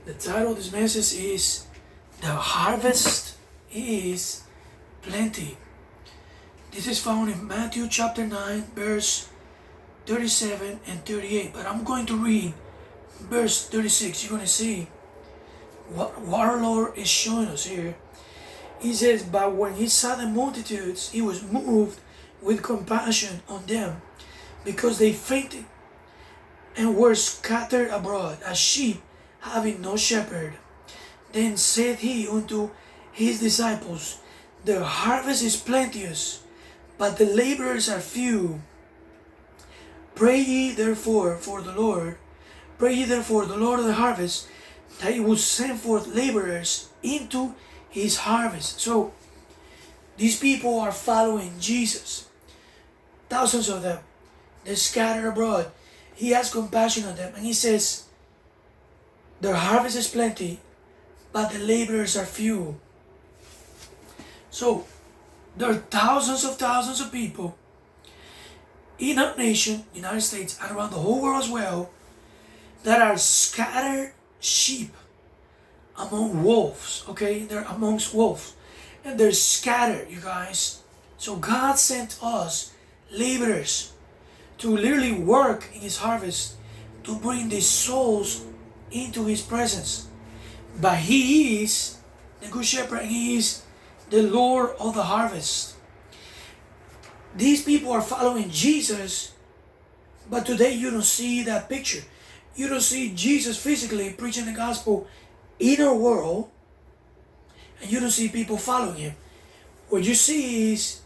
The title of this message is The Harvest is Plenty. This is found in Matthew chapter 9, verse 37 and 38. But I'm going to read verse 36. You're going to see what our Lord is showing us here. He says, "But when he saw the multitudes, he was moved with compassion on them, because they fainted and were scattered abroad as sheep having no shepherd. Then said he unto his disciples, The harvest is plenteous, but the laborers are few. Pray ye therefore the Lord of the harvest, that he will send forth laborers into his harvest." So these people are following Jesus. Thousands of them. They're scattered abroad. He has compassion on them, and he says, "Their harvest is plenty, but the laborers are few." So there are thousands of people in our nation, United States, and around the whole world as well, that are scattered sheep among wolves. Okay, they're amongst wolves, and they're scattered, you guys. So God sent us laborers to literally work in his harvest, to bring these souls into his presence. But he is the good shepherd, and he is the Lord of the harvest. These people are following Jesus, but today you don't see that picture. You don't see Jesus physically preaching the gospel in our world, and you don't see people following him. What you see is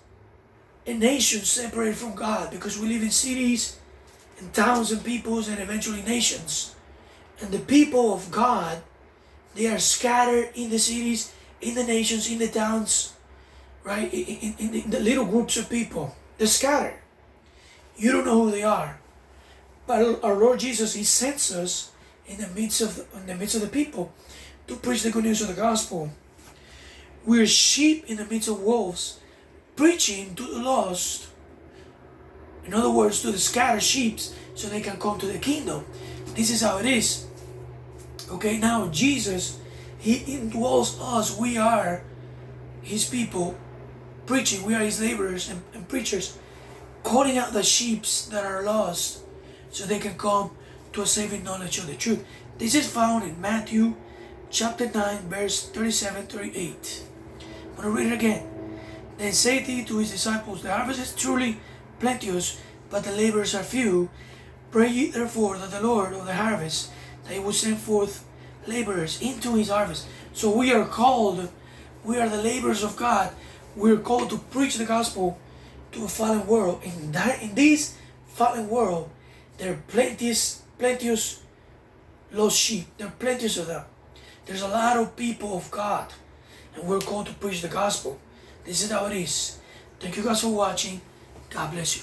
a nation separated from God, because we live in cities and towns and peoples and eventually nations. And the people of God, they are scattered in the cities, in the nations, in the towns, right? In the little groups of people. They're scattered. You don't know who they are. But our Lord Jesus, he sends us in the midst of the people to preach the good news of the gospel. We're sheep in the midst of wolves, preaching to the lost. In other words, to the scattered sheep, so they can come to the kingdom. This is how it is. Okay, now Jesus, he indwells us. We are his people preaching. We are his laborers and preachers, calling out the sheep that are lost, so they can come to a saving knowledge of the truth. This is found in Matthew chapter 9, verse 37-38. I'm going to read it again. "Then saith he to his disciples, The harvest is truly plenteous, but the laborers are few. Pray ye therefore that the Lord of the harvest, that he will send forth laborers into his harvest." So we are called, we are the laborers of God. We are called to preach the gospel to a fallen world. In this fallen world, there are plenteous lost sheep. There are plenteous of them. There's a lot of people of God, and we're called to preach the gospel. This is how it is. Thank you guys for watching. God bless you.